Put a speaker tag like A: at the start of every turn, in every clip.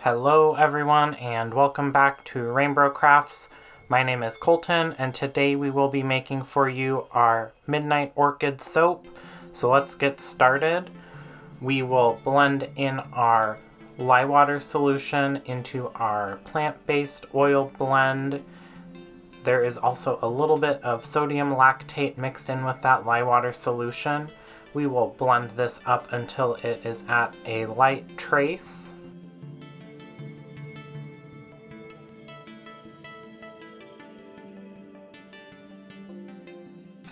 A: Hello everyone and welcome back to RainBro Crafts. My name is Colton and today we will be making for you our Midnight Orchid soap. So let's get started. We will blend in our lye water solution into our plant-based oil blend. There is also a little bit of sodium lactate mixed in with that lye water solution. We will blend this up until it is at a light trace.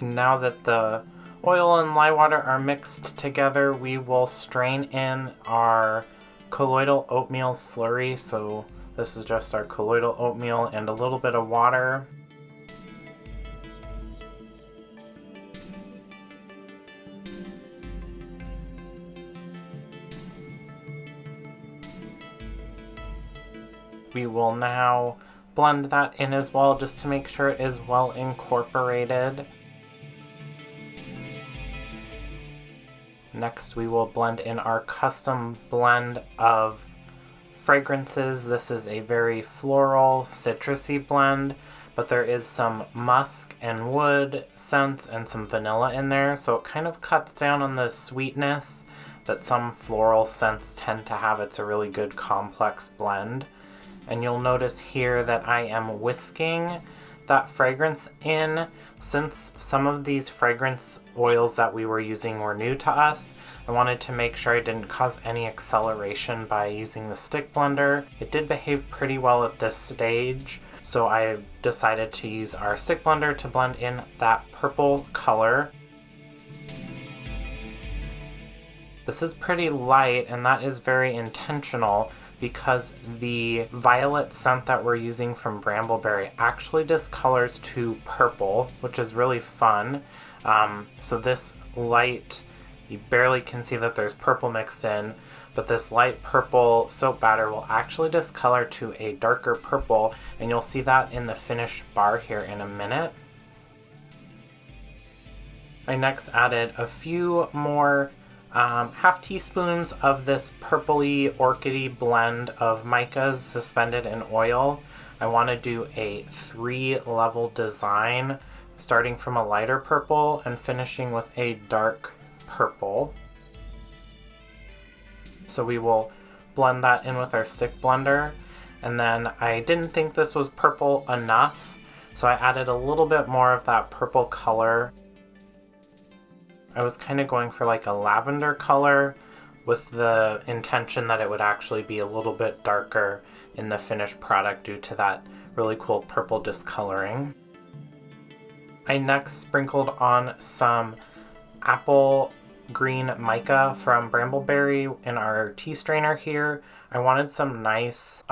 A: Now that the oil and lye water are mixed together, we will strain in our colloidal oatmeal slurry. So this is just our colloidal oatmeal and a little bit of water. We will now blend that in as well just to make sure it is well incorporated. Next, we will blend in our custom blend of fragrances. This is a very floral, citrusy blend, but there is some musk and wood scents and some vanilla in there, so it kind of cuts down on the sweetness that some floral scents tend to have. It's a really good complex blend. And you'll notice here that I am whisking that fragrance in. Since some of these fragrance oils that we were using were new to us, I wanted to make sure I didn't cause any acceleration by using the stick blender. It did behave pretty well at this stage, so I decided to use our stick blender to blend in that purple color. This is pretty light, and that is very intentional because the violet scent that we're using from Bramble Berry actually discolors to purple, which is really fun. So this light, you barely can see that there's purple mixed in, but this light purple soap batter will actually discolor to a darker purple, and you'll see that in the finished bar here in a minute. I next added a few more half teaspoons of this purpley orchidy blend of micas suspended in oil. I want to do a 3-level design, starting from a lighter purple and finishing with a dark purple. So we will blend that in with our stick blender, and then I didn't think this was purple enough, so I added a little bit more of that purple color. I was kind of going for like a lavender color with the intention that it would actually be a little bit darker in the finished product due to that really cool purple discoloring. I next sprinkled on some apple green mica from Bramble Berry in our tea strainer here. I wanted some nice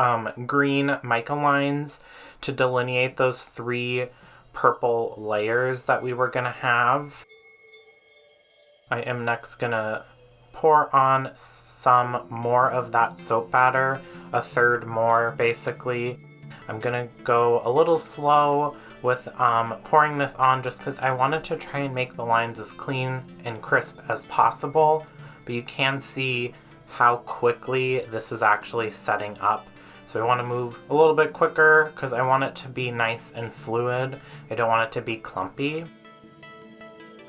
A: green mica lines to delineate those 3 purple layers that we were going to have. I am next gonna pour on some more of that soap batter, a third more basically. I'm gonna go a little slow with pouring this on just because I wanted to try and make the lines as clean and crisp as possible, but you can see how quickly this is actually setting up. So I want to move a little bit quicker because I want it to be nice and fluid. I don't want it to be clumpy.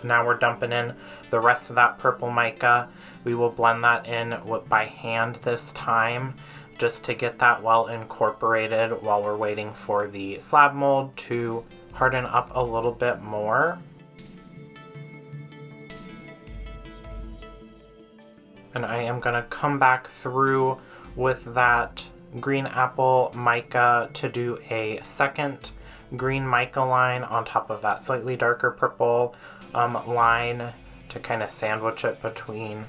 A: Now we're dumping in the rest of that purple mica. We will blend that in by hand this time just to get that well incorporated while we're waiting for the slab mold to harden up a little bit more. And I am going to come back through with that green apple mica to do a second green mica line on top of that slightly darker purple line to kind of sandwich it between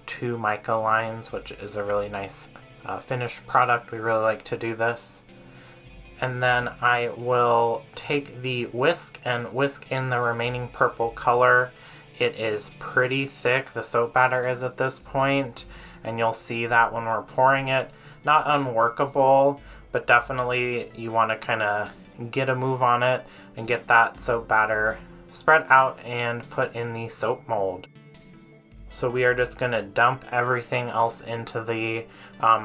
A: 2 mica lines, which is a really nice finished product. We really like to do this. And then I will take the whisk and whisk in the remaining purple color. It is pretty thick, the soap batter is at this point, and you'll see that when we're pouring it. Not unworkable, but definitely you want to kind of get a move on it and get that soap batter spread out and put in the soap mold. So we are just gonna dump everything else into the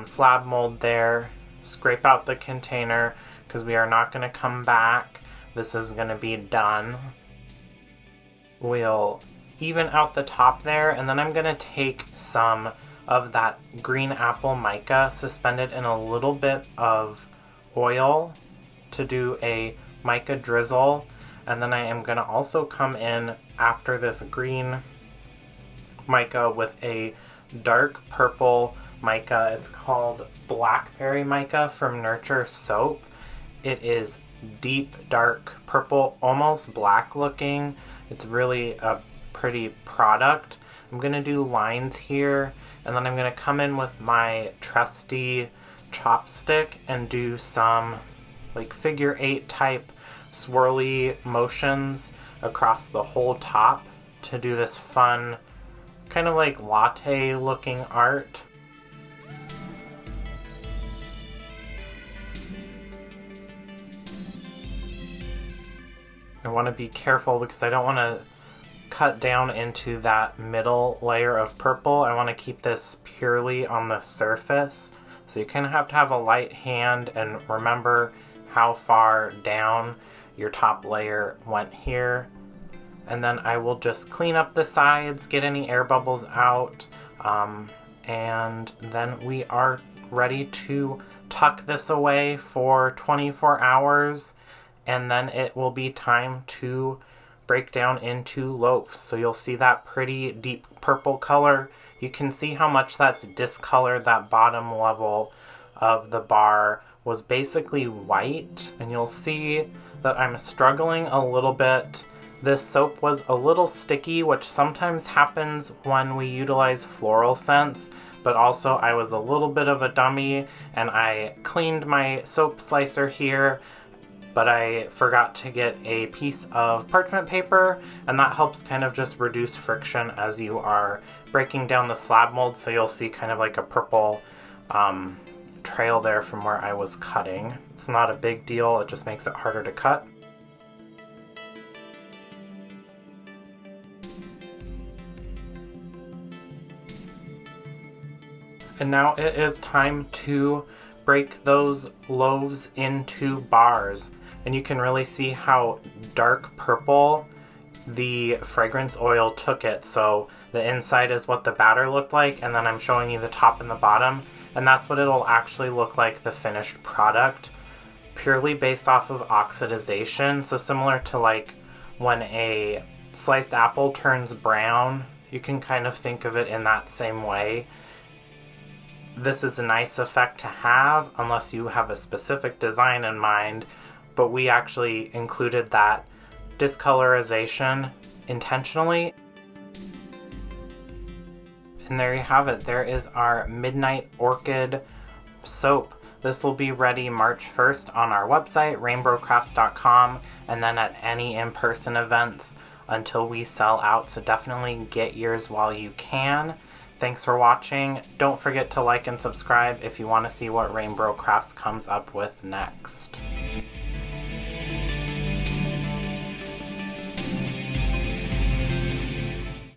A: slab mold there, scrape out the container because we are not gonna come back. This is gonna be done. We'll even out the top there, and then I'm gonna take some of that green apple mica, suspended in a little bit of oil to do a mica drizzle, and then I am gonna also come in after this green mica with a dark purple mica. It's called Blackberry Mica from Nurture Soap. It is deep dark purple, almost black looking. It's really a pretty product. I'm gonna do lines here, and then I'm gonna come in with my trusty chopstick and do some like figure 8 type swirly motions across the whole top to do this fun kind of like latte looking art. I want to be careful because I don't want to cut down into that middle layer of purple. I want to keep this purely on the surface. So you kind of have to have a light hand and remember how far down your top layer went here. And then I will just clean up the sides, get any air bubbles out, and then we are ready to tuck this away for 24 hours, and then it will be time to break down into loaves. So you'll see that pretty deep purple color. You can see how much that's discolored. That bottom level of the bar was basically white, and you'll see that I'm struggling a little bit. This soap was a little sticky, which sometimes happens when we utilize floral scents, but also I was a little bit of a dummy and I cleaned my soap slicer here, but I forgot to get a piece of parchment paper, and that helps kind of just reduce friction as you are breaking down the slab mold. So you'll see kind of like a purple trail there from where I was cutting. It's not a big deal, it just makes it harder to cut. And now it is time to break those loaves into bars. And you can really see how dark purple the fragrance oil took it. So the inside is what the batter looked like, and then I'm showing you the top and the bottom, and that's what it'll actually look like, the finished product, purely based off of oxidization. So similar to like when a sliced apple turns brown, you can kind of think of it in that same way. This is a nice effect to have unless you have a specific design in mind, but we actually included that discolorization intentionally. And there you have it. There is our Midnight Orchid soap. This will be ready March 1st on our website, rainbrocrafts.com, and then at any in-person events until we sell out. So definitely get yours while you can. Thanks for watching. Don't forget to like and subscribe if you want to see what RainBro Crafts comes up with next.